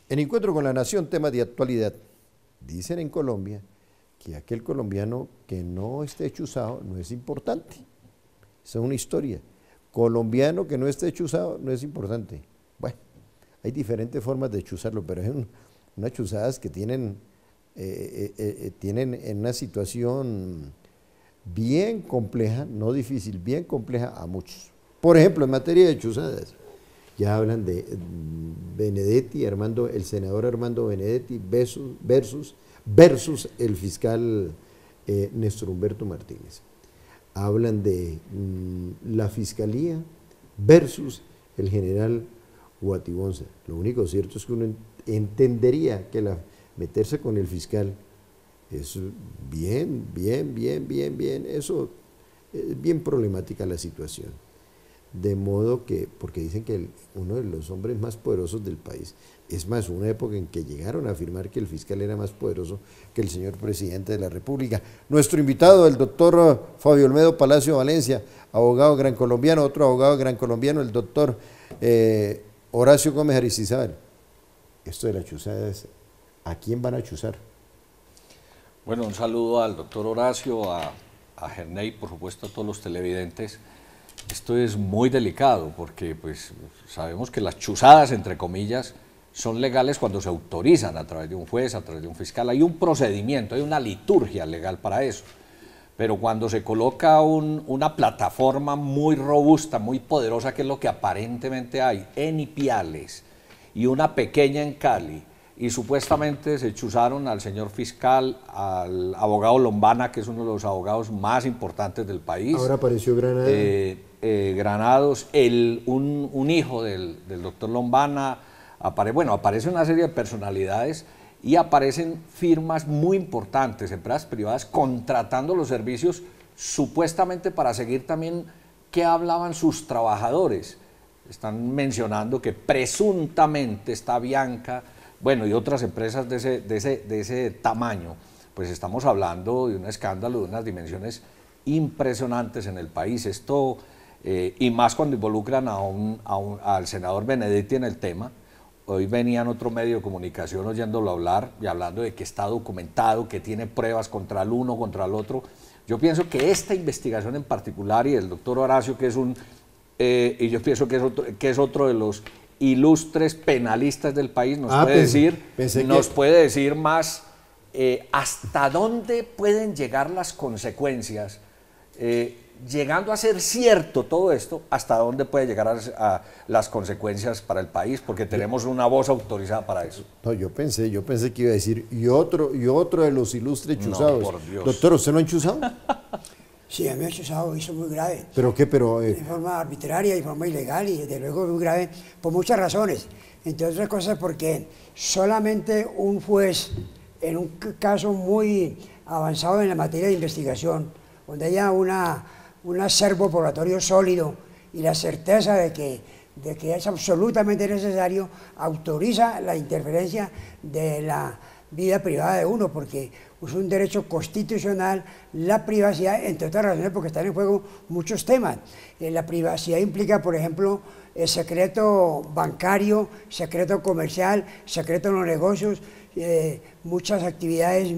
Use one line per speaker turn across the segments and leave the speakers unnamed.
En Encuentro con la Nación, temas de actualidad. Dicen en Colombia que aquel colombiano que no esté chuzado no es importante. Esa es una historia. Colombiano que no esté chuzado no es importante. Bueno, hay diferentes formas de chuzarlo, pero hay unas chuzadas que tienen en una situación bien compleja, no difícil, bien compleja a muchos. Por ejemplo, en materia de chuzadas, ya hablan de Benedetti, el senador Armando Benedetti versus el fiscal Néstor Humberto Martínez. Hablan de la fiscalía versus el general Guatibonza. Lo único cierto es que uno entendería que meterse con el fiscal es bien, eso es bien problemática la situación. De modo que, porque dicen que uno de los hombres más poderosos del país, es más, una época en que llegaron a afirmar que el fiscal era más poderoso que el señor presidente de la República. Nuestro invitado, el doctor Fabio Olmedo Palacio Valencia, abogado gran colombiano, otro abogado gran colombiano, el doctor Horacio Gómez Aristizábal. Esto de las chuzadas, ¿a quién van a chuzar?
Bueno, un saludo al doctor Horacio, a Gerney, por supuesto a todos los televidentes. Esto es muy delicado porque pues, sabemos que las chuzadas, entre comillas, son legales cuando se autorizan a través de un juez, a través de un fiscal. Hay un procedimiento, hay una liturgia legal para eso. Pero cuando se coloca una plataforma muy robusta, muy poderosa, que es lo que aparentemente hay en Ipiales y una pequeña en Cali, y supuestamente se chuzaron al señor fiscal, al abogado Lombana, que es uno de los abogados más importantes del país.
Ahora apareció Granados.
Granados, un hijo del doctor Lombana, aparece una serie de personalidades y aparecen firmas muy importantes, empresas privadas, contratando los servicios supuestamente para seguir también qué hablaban sus trabajadores. Están mencionando que presuntamente está Bianca, bueno, y otras empresas de ese tamaño. Pues estamos hablando de un escándalo de unas dimensiones impresionantes en el país. Esto, y más cuando involucran al senador Benedetti en el tema. Hoy venía en otro medio de comunicación oyéndolo hablar y hablando de que está documentado, que tiene pruebas contra el uno, contra el otro. Yo pienso que esta investigación en particular, y el doctor Horacio, que es y yo pienso que es otro de los ilustres penalistas del país, nos puede decir más hasta dónde pueden llegar las consecuencias, llegando a ser cierto todo esto, hasta dónde puede llegar a las consecuencias para el país, porque tenemos una voz autorizada para eso.
No, yo pensé que iba a decir, y otro de los ilustres chuzados.
No, por Dios.
Doctor, ¿usted no ha chuzado?
Sí, a mí me ha chuzado, hizo muy grave.
¿Pero qué?
De forma arbitraria, de forma ilegal y desde luego muy grave por muchas razones. Entre otras cosas porque solamente un juez, en un caso muy avanzado en la materia de investigación, donde haya un acervo probatorio sólido y la certeza de que es absolutamente necesario, autoriza la interferencia de la vida privada de uno, porque es un derecho constitucional la privacidad, entre otras razones porque están en juego muchos temas. La privacidad implica, por ejemplo, el secreto bancario, secreto comercial, secreto en los negocios, muchas actividades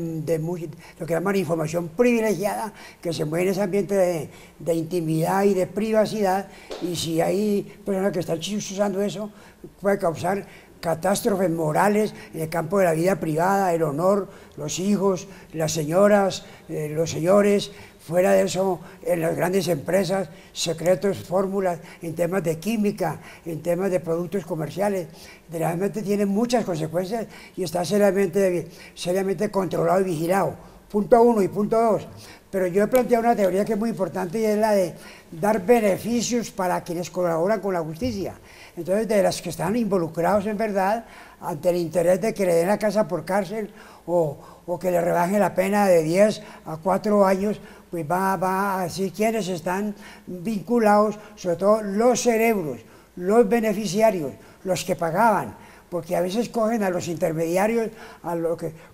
lo que llaman información privilegiada, que se mueve en ese ambiente de intimidad y de privacidad, y si hay personas que están usando eso, puede causar catástrofes morales en el campo de la vida privada, el honor, los hijos, las señoras, los señores. Fuera de eso, en las grandes empresas, secretos, fórmulas, en temas de química, en temas de productos comerciales, realmente tiene muchas consecuencias y está seriamente controlado y vigilado. Punto 1 y punto 2. Pero yo he planteado una teoría que es muy importante y es la de dar beneficios para quienes colaboran con la justicia. Entonces, de las que están involucrados en verdad, ante el interés de que le den la casa por cárcel o que le rebajen la pena de 10 a 4 años, pues va a decir quiénes están vinculados, sobre todo los cerebros, los beneficiarios, los que pagaban, porque a veces cogen a los intermediarios,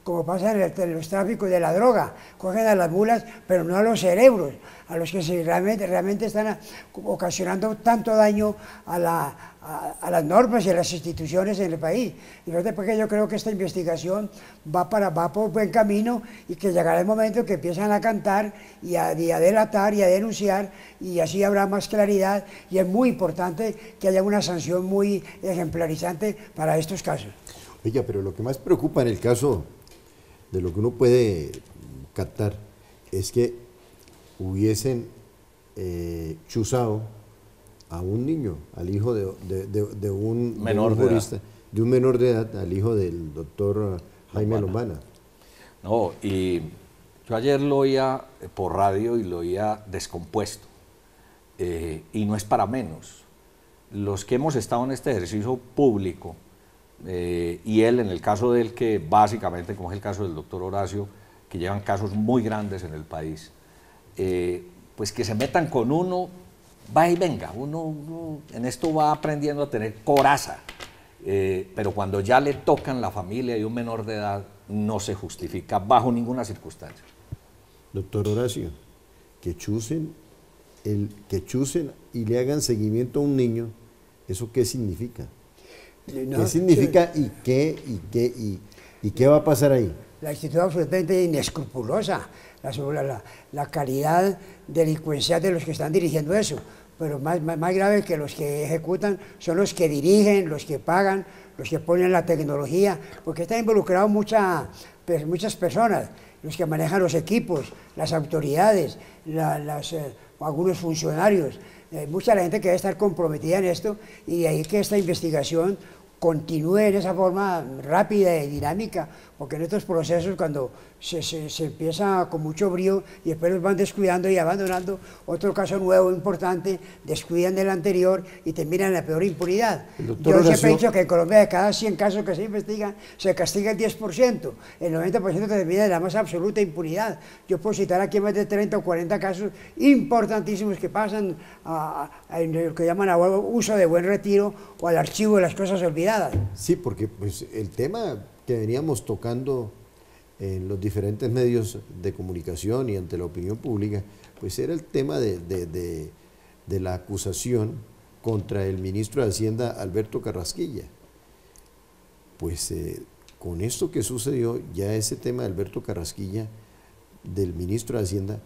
como pasa en los tráficos de la droga, cogen a las mulas, pero no a los cerebros, a los que realmente están ocasionando tanto daño a las normas y a las instituciones en el país. Y no sé por qué yo creo que esta investigación va por buen camino y que llegará el momento que empiezan a cantar y a delatar y a denunciar, y así habrá más claridad, y es muy importante que haya una sanción muy ejemplarizante para estos casos.
Oiga, pero lo que más preocupa en el caso de lo que uno puede captar es que hubiesen chuzado a un niño, al hijo de un jurista, de un menor de edad, al hijo del doctor Jaime Lombana.
No, y yo ayer lo oía por radio y lo oía descompuesto, y no es para menos. Los que hemos estado en este ejercicio público, y él, en el caso de él, que básicamente, como es el caso del doctor Horacio, que llevan casos muy grandes en el país, pues que se metan con uno, va y venga, uno en esto va aprendiendo a tener coraza, pero cuando ya le tocan la familia y un menor de edad, no se justifica bajo ninguna circunstancia.
Doctor Horacio, que chusen y le hagan seguimiento a un niño, ¿eso qué significa? No, ¿qué significa y qué va a pasar ahí?
La actitud absolutamente inescrupulosa, la calidad delincuencial de los que están dirigiendo eso, pero más grave que los que ejecutan son los que dirigen, los que pagan, los que ponen la tecnología, porque están involucrados muchas personas, los que manejan los equipos, las autoridades, algunos funcionarios, mucha gente que debe estar comprometida en esto, y de ahí que esta investigación continúe en esa forma rápida y dinámica, porque en estos procesos, cuando se empieza con mucho brío y después los van descuidando y abandonando, otro caso nuevo importante, descuidan del anterior y terminan en la peor impunidad. Yo siempre he dicho que en Colombia, de cada 100 casos que se investigan, se castiga el 10%, el 90% termina en la más absoluta impunidad. Yo puedo citar aquí más de 30 o 40 casos importantísimos que pasan en lo que llaman ahora uso de buen retiro o al archivo de las cosas olvidadas.
Sí, porque pues, el tema que veníamos tocando en los diferentes medios de comunicación y ante la opinión pública, pues era el tema de la acusación contra el ministro de Hacienda, Alberto Carrasquilla. Pues con esto que sucedió, ya ese tema de Alberto Carrasquilla, del ministro de Hacienda,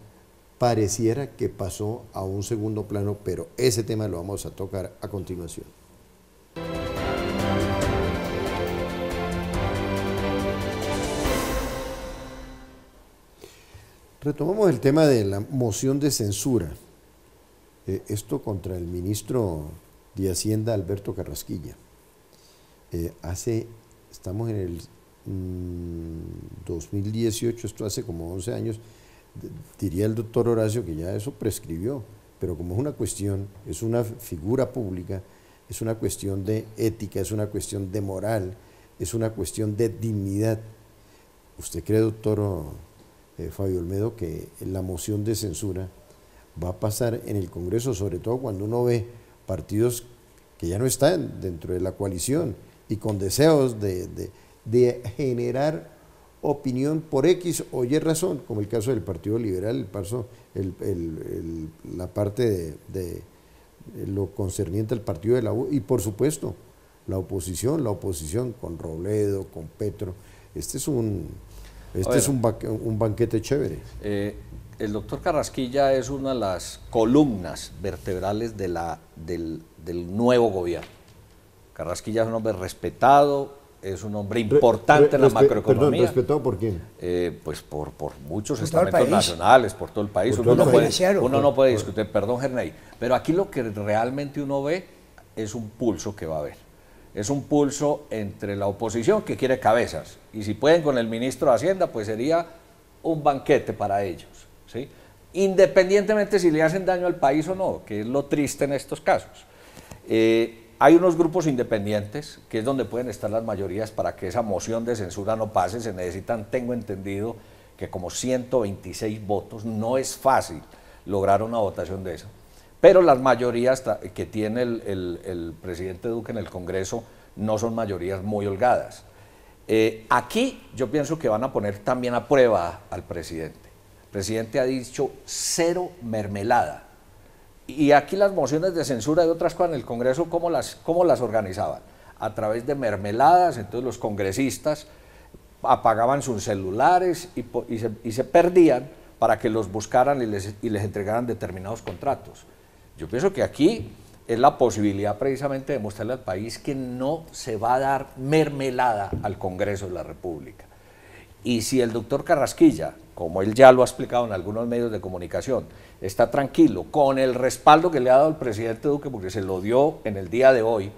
pareciera que pasó a un segundo plano, pero ese tema lo vamos a tocar a continuación. Retomamos el tema de la moción de censura, esto contra el ministro de Hacienda, Alberto Carrasquilla. Estamos en el 2018, esto hace como 11 años, diría el doctor Horacio que ya eso prescribió, pero como es una cuestión, es una figura pública, es una cuestión de ética, es una cuestión de moral, es una cuestión de dignidad. ¿Usted cree, doctor Fabio Olmedo, que la moción de censura va a pasar en el Congreso, sobre todo cuando uno ve partidos que ya no están dentro de la coalición y con deseos de generar opinión por X o Y razón, como el caso del Partido Liberal, la parte de lo concerniente al partido de la U, y por supuesto la oposición con Robledo, con Petro. Este es un banquete chévere.
El doctor Carrasquilla es una de las columnas vertebrales del nuevo gobierno. Carrasquilla es un hombre respetado, es un hombre importante en la macroeconomía.
Perdón, ¿respetado por quién?
Pues por muchos estamentos nacionales, por todo el país. Uno no puede discutir, perdón, Gerney, pero aquí lo que realmente uno ve es un pulso que va a haber. Es un pulso entre la oposición, que quiere cabezas, y si pueden con el ministro de Hacienda, pues sería un banquete para ellos, ¿sí? Independientemente si le hacen daño al país o no, que es lo triste en estos casos. Hay unos grupos independientes, que es donde pueden estar las mayorías para que esa moción de censura no pase. Se necesitan, tengo entendido, que como 126 votos, no es fácil lograr una votación de esa. Pero las mayorías que tiene el presidente Duque en el Congreso no son mayorías muy holgadas. Aquí yo pienso que van a poner también a prueba al presidente, presidente ha dicho cero mermelada. Y aquí las mociones de censura y otras cosas en el Congreso, ¿cómo las organizaban? A través de mermeladas. Entonces los congresistas apagaban sus celulares y se perdían para que los buscaran y les entregaran determinados contratos. Yo pienso que aquí es la posibilidad precisamente de mostrarle al país que no se va a dar mermelada al Congreso de la República. Y si el doctor Carrasquilla, como él ya lo ha explicado en algunos medios de comunicación, está tranquilo con el respaldo que le ha dado el presidente Duque, porque se lo dio en el día de hoy,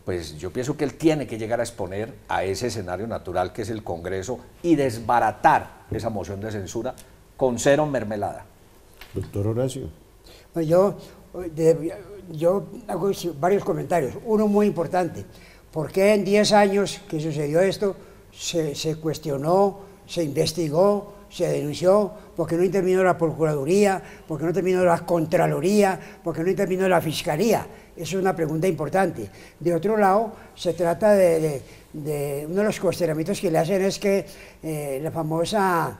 pues yo pienso que él tiene que llegar a exponer a ese escenario natural que es el Congreso y desbaratar esa moción de censura con cero mermelada.
Doctor Horacio.
Pues yo hago varios comentarios. Uno muy importante. ¿Por qué en 10 años que sucedió esto se cuestionó, se investigó, se denunció? ¿Por qué no intervino la Procuraduría? ¿Por qué no intervino la Contraloría? ¿Por qué no intervino la Fiscalía? Eso es una pregunta importante. De otro lado, se trata de uno de los cuestionamientos que le hacen es que la famosa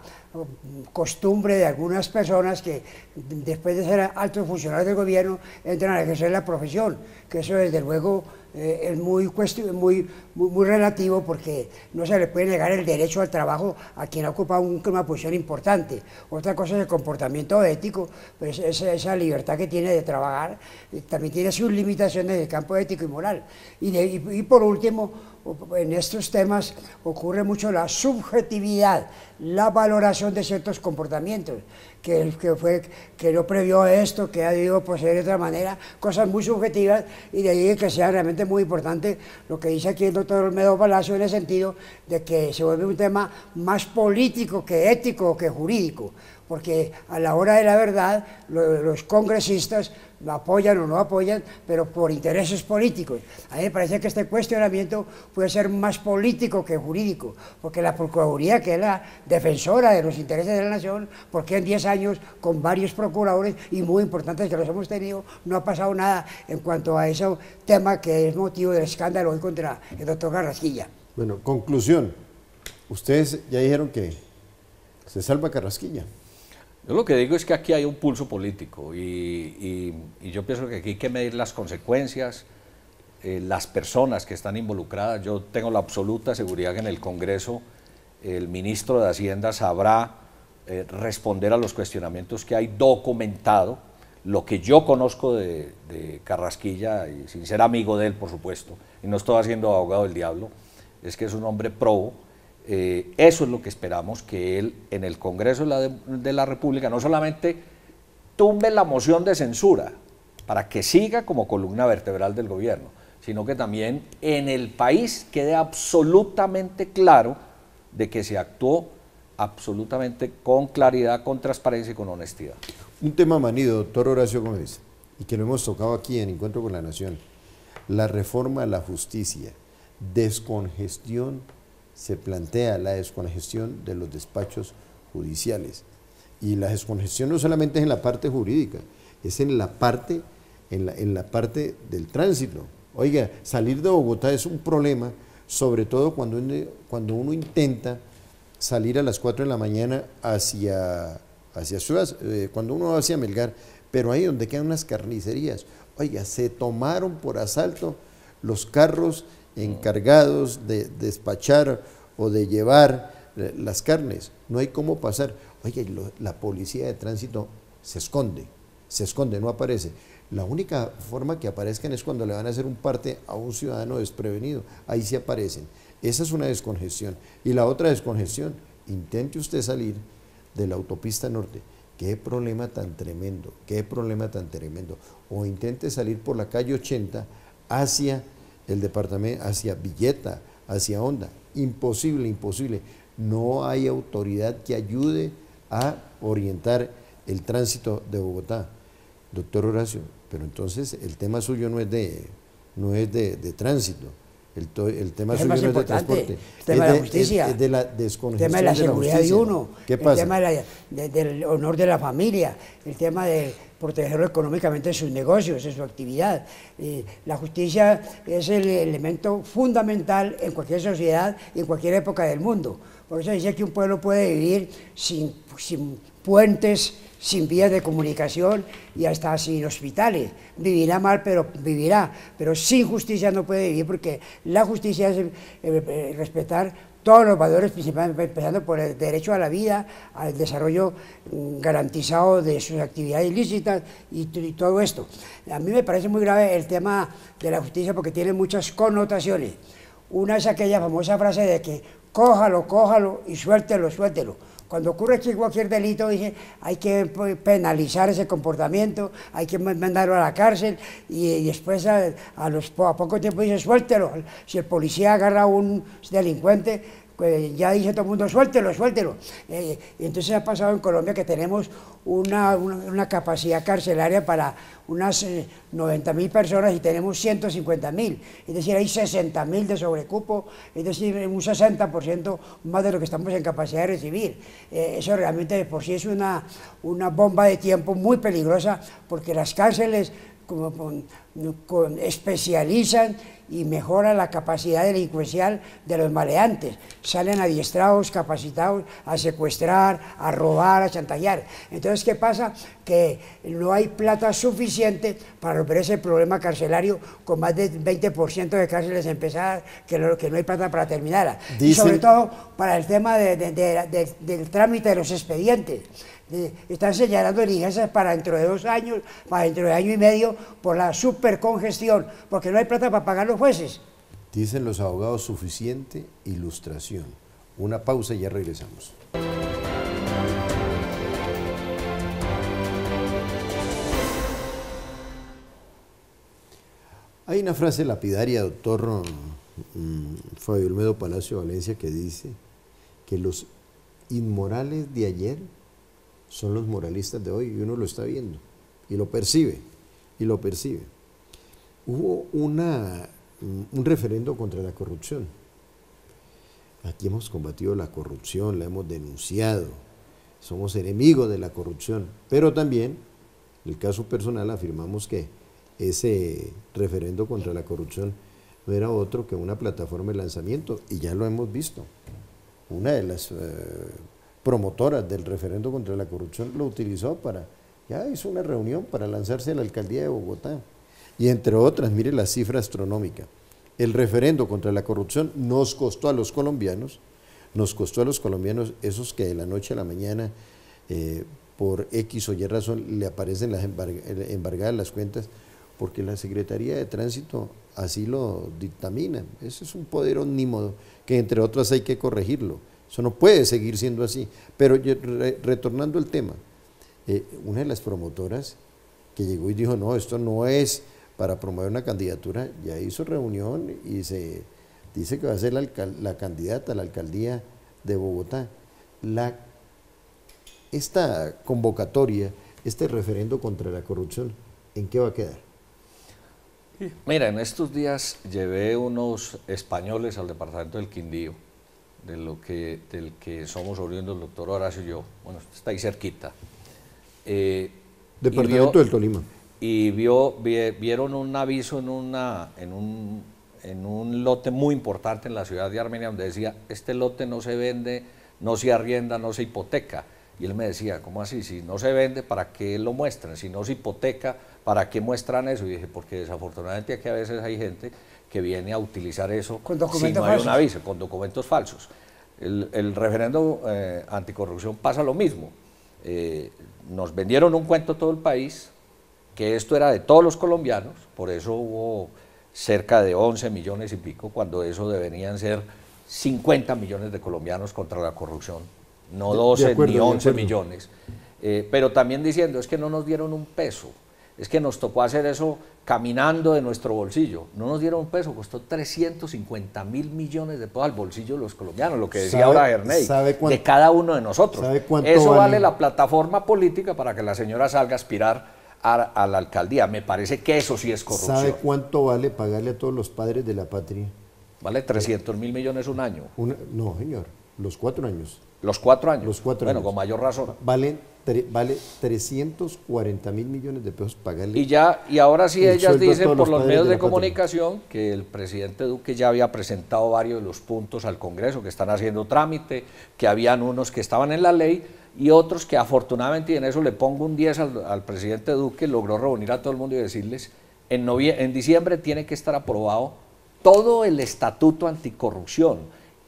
costumbre de algunas personas que después de ser altos funcionarios del gobierno entran a ejercer la profesión, que eso desde luego es muy relativo, porque no se le puede negar el derecho al trabajo a quien ocupa una posición importante. Otra cosa es el comportamiento ético, pues esa libertad que tiene de trabajar también tiene sus limitaciones en el campo ético y moral. Y por último, en estos temas ocurre mucho la subjetividad, la valoración de ciertos comportamientos, que no previó esto, que ha debido proceder de otra manera, cosas muy subjetivas, y de ahí que sea realmente muy importante lo que dice aquí el doctor Olmedo Palacio, en el sentido de que se vuelve un tema más político que ético que jurídico, porque a la hora de la verdad los congresistas lo apoyan o no apoyan, pero por intereses políticos. A mí me parece que este cuestionamiento puede ser más político que jurídico, porque la Procuraduría, que es la defensora de los intereses de la nación, porque en 10 años con varios procuradores y muy importantes que los hemos tenido, no ha pasado nada en cuanto a ese tema que es motivo del escándalo hoy contra el doctor Carrasquilla.
Bueno, conclusión. Ustedes ya dijeron que se salva Carrasquilla.
Yo lo que digo es que aquí hay un pulso político y yo pienso que aquí hay que medir las consecuencias, las personas que están involucradas. Yo tengo la absoluta seguridad que en el Congreso el ministro de Hacienda sabrá responder a los cuestionamientos que hay documentado. Lo que yo conozco de Carrasquilla, y sin ser amigo de él, por supuesto, y no estoy haciendo abogado del diablo, es que es un hombre probo. Eso es lo que esperamos, que él en el Congreso de la República no solamente tumbe la moción de censura para que siga como columna vertebral del gobierno, sino que también en el país quede absolutamente claro de que se actuó absolutamente con claridad, con transparencia y con honestidad.
Un tema manido, doctor Horacio Gómez, y que lo hemos tocado aquí en Encuentro con la Nación: la reforma a la justicia, descongestión. Se plantea la descongestión de los despachos judiciales, y la descongestión no solamente es en la parte jurídica, es en la parte del tránsito. Oiga, salir de Bogotá es un problema, sobre todo cuando uno intenta salir a las 4 de la mañana hacia Suez, cuando uno va hacia Melgar, pero ahí donde quedan unas carnicerías, oiga, se tomaron por asalto los carros encargados de despachar o de llevar las carnes. No hay cómo pasar. Oye, la policía de tránsito se esconde, no aparece. La única forma que aparezcan es cuando le van a hacer un parte a un ciudadano desprevenido. Ahí sí aparecen. Esa es una descongestión. Y la otra descongestión: intente usted salir de la autopista norte. Qué problema tan tremendo, qué problema tan tremendo. O intente salir por la calle 80 hacia el departamento, hacia Villeta, hacia Honda. Imposible, imposible. No hay autoridad que ayude a orientar el tránsito de Bogotá. Doctor Horacio, pero entonces el tema suyo no es de tránsito. el tema
Es
suyo
más
no es de
importante,
transporte,
el tema de la justicia,
es de la
el
descongestión
tema de la
de la
seguridad de
justicia.
uno,
¿Qué
el
pasa?
tema del honor de la familia, el tema de protegerlo económicamente en sus negocios, en su actividad. La justicia es el elemento fundamental en cualquier sociedad y en cualquier época del mundo. Por eso dice que un pueblo puede vivir sin puentes, sin vías de comunicación y hasta sin hospitales. Vivirá mal, pero vivirá, pero sin justicia no puede vivir, porque la justicia es respetar todos los valores, principalmente empezando por el derecho a la vida, al desarrollo garantizado de sus actividades ilícitas y todo esto. A mí me parece muy grave el tema de la justicia porque tiene muchas connotaciones. Una es aquella famosa frase de que cójalo, cójalo y suéltelo, suéltelo. Cuando ocurre aquí cualquier delito, dice, hay que penalizar ese comportamiento, hay que mandarlo a la cárcel y después a poco tiempo dice, suéltelo. Si el policía agarra a un delincuente, pues ya dice todo el mundo, suéltelo, suéltelo. Y entonces ha pasado en Colombia que tenemos una capacidad carcelaria para unas 90.000 personas y tenemos 150.000. Es decir, hay 60.000 de sobrecupo, es decir, un 60% más de lo que estamos en capacidad de recibir. Eso realmente de por sí es una bomba de tiempo muy peligrosa, porque las cárceles especializan y mejoran la capacidad delincuencial de los maleantes. Salen adiestrados, capacitados a secuestrar, a robar, a chantajear. Entonces, ¿qué pasa? Que no hay plata suficiente para resolver ese problema carcelario, con más del 20% de cárceles empezadas, que no hay plata para terminarla. Y sobre todo para el tema del trámite de los expedientes. Están señalando diligencias para dentro de 2 años, para dentro de año y medio, por la supercongestión, porque no hay plata para pagar los jueces.
Dicen los abogados, suficiente ilustración. Una pausa y ya regresamos. Hay una frase lapidaria, doctor Fabio Olmedo Palacio Valencia, que dice que los inmorales de ayer son los moralistas de hoy, y uno lo está viendo, y lo percibe, Hubo un referendo contra la corrupción. Aquí hemos combatido la corrupción, la hemos denunciado, somos enemigos de la corrupción, pero también, en el caso personal, afirmamos que ese referendo contra la corrupción no era otro que una plataforma de lanzamiento, y ya lo hemos visto. Una de las promotoras del referendo contra la corrupción lo utilizó ya hizo una reunión para lanzarse a la alcaldía de Bogotá. Y entre otras, mire la cifra astronómica. El referendo contra la corrupción nos costó a los colombianos esos que de la noche a la mañana, por X o Y razón, le aparecen embargadas las cuentas, porque la Secretaría de Tránsito así lo dictamina. Ese es un poder omnímodo que, entre otras, hay que corregirlo. Eso no puede seguir siendo así. Pero retornando al tema, una de las promotoras que llegó y dijo, no, esto no es para promover una candidatura, ya hizo reunión y se dice que va a ser la candidata a la alcaldía de Bogotá. Esta convocatoria, este referendo contra la corrupción, ¿en qué va a quedar?
Mira, en estos días llevé unos españoles al departamento del Quindío, del que somos oriundos el doctor Horacio y yo, bueno, está ahí cerquita.
Departamento del Tolima.
Y vieron un aviso en un lote muy importante en la ciudad de Armenia, donde decía, este lote no se vende, no se arrienda, no se hipoteca. Y él me decía, ¿cómo así? Si no se vende, ¿para qué lo muestran? Si no se hipoteca, ¿para qué muestran eso? Y dije, porque desafortunadamente aquí a veces hay gente que viene a utilizar eso si no hay un aviso, con documentos falsos. El referendo anticorrupción pasa lo mismo. Nos vendieron un cuento todo el país, que esto era de todos los colombianos, por eso hubo cerca de 11 millones y pico, cuando eso deberían ser 50 millones de colombianos contra la corrupción, no 12 ni 11 millones. Pero también diciendo, es que no nos dieron un peso, es que nos tocó hacer eso caminando de nuestro bolsillo. No nos dieron un peso, costó 350.000 millones de pesos al bolsillo de los colombianos, lo que decía ahora Ernei, de cada uno de nosotros. Eso vale la plataforma política para que la señora salga a aspirar a la alcaldía. Me parece que eso sí es corrupción.
¿Sabe cuánto vale pagarle a todos los padres de la patria
Vale 300.000 millones un año.
No, señor, los 4 años.
Los 4 años.
Los 4
bueno,
años.
con mayor razón.
Vale 340.000 millones de pesos pagarle.
Y ahora sí
el
ellas
sueldo a
dicen
todos
por
los
los
padres
medios
de
de
la patria.
comunicación que el presidente Duque ya había presentado varios de los puntos al Congreso, que están haciendo trámite, que habían unos que estaban en la ley y otros que afortunadamente, y en eso le pongo un 10 al presidente Duque, logró reunir a todo el mundo y decirles, en diciembre tiene que estar aprobado todo el estatuto anticorrupción,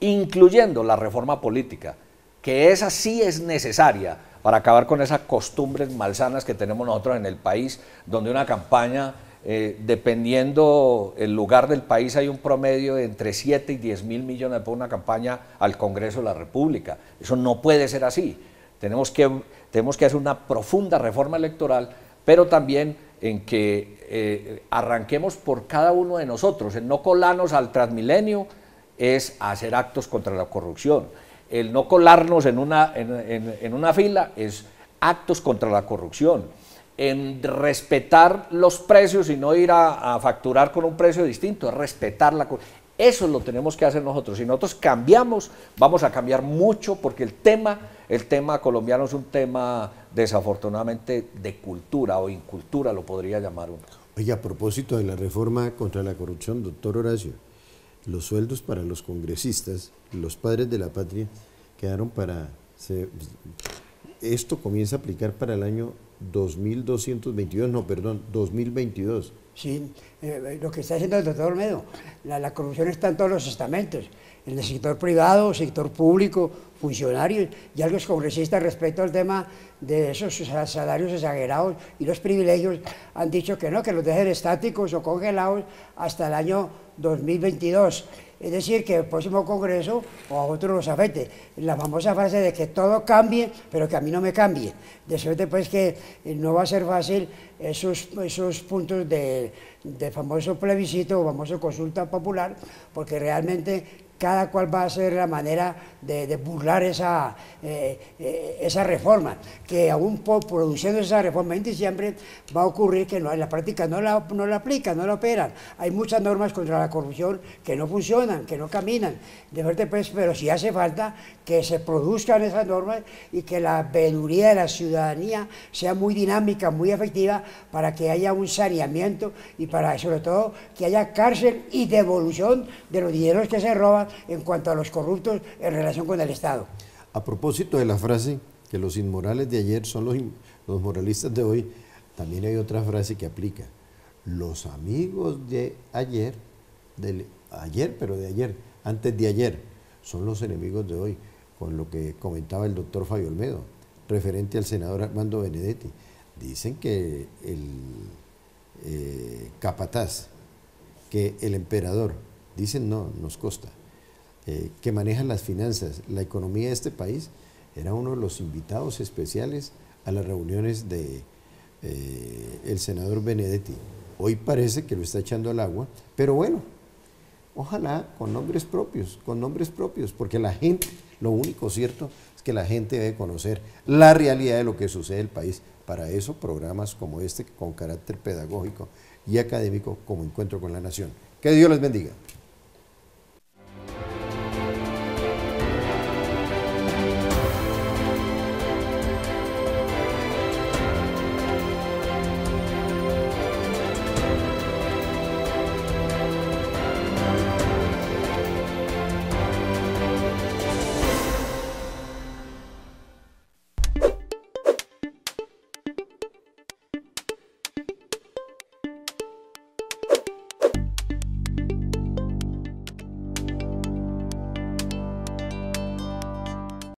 incluyendo la reforma política, que esa sí es necesaria para acabar con esas costumbres malsanas que tenemos nosotros en el país, donde una campaña, dependiendo el lugar del país, hay un promedio de entre 7 y 10.000 millones por una campaña al Congreso de la República. Eso no puede ser así. Tenemos que hacer una profunda reforma electoral, pero también en que arranquemos por cada uno de nosotros, en no colarnos al Transmilenio, es hacer actos contra la corrupción. El no colarnos en una fila es actos contra la corrupción. En respetar los precios y no ir a facturar con un precio distinto, es respetar la corrupción. Eso lo tenemos que hacer nosotros. Si nosotros cambiamos, vamos a cambiar mucho, porque el tema colombiano es un tema desafortunadamente de cultura o incultura, lo podría llamar uno.
Oye, a propósito de la reforma contra la corrupción, doctor Horacio, los sueldos para los congresistas, los padres de la patria, quedaron esto comienza a aplicar para el año 2022.
Sí, lo que está haciendo el doctor Olmedo, la corrupción está en todos los estamentos, en el sector privado, sector público, funcionarios, y algunos congresistas respecto al tema de esos salarios exagerados y los privilegios han dicho que no, que los dejen estáticos o congelados hasta el año 2022. Es decir, que el próximo Congreso o a otros los afecte. La famosa frase de que todo cambie, pero que a mí no me cambie. De suerte pues que no va a ser fácil esos puntos de famoso plebiscito o famoso consulta popular, porque realmente cada cual va a hacer la manera de burlar esa reforma, que aún produciendo esa reforma en diciembre va a ocurrir que en la práctica no la aplican, no la operan. Hay muchas normas contra la corrupción que no funcionan, que no caminan, de verdad pues, pero sí hace falta que se produzcan esas normas y que la veeduría de la ciudadanía sea muy dinámica, muy efectiva, para que haya un saneamiento y para sobre todo que haya cárcel y devolución de los dineros que se roban en cuanto a los corruptos en relación con el Estado.
A propósito de la frase que los inmorales de ayer son los moralistas de hoy, también hay otra frase que aplica. Los amigos de ayer, antes de ayer, son los enemigos de hoy, con lo que comentaba el doctor Fabio Olmedo, referente al senador Armando Benedetti. Dicen que el capataz, que el emperador, dicen no, nos consta, que manejan las finanzas, la economía de este país, era uno de los invitados especiales a las reuniones de el senador Benedetti. Hoy parece que lo está echando al agua, pero bueno, ojalá con nombres propios, porque la gente, lo único cierto es que la gente debe conocer la realidad de lo que sucede en el país. Para eso programas como este, con carácter pedagógico y académico, como Encuentro con la Nación. Que Dios les bendiga.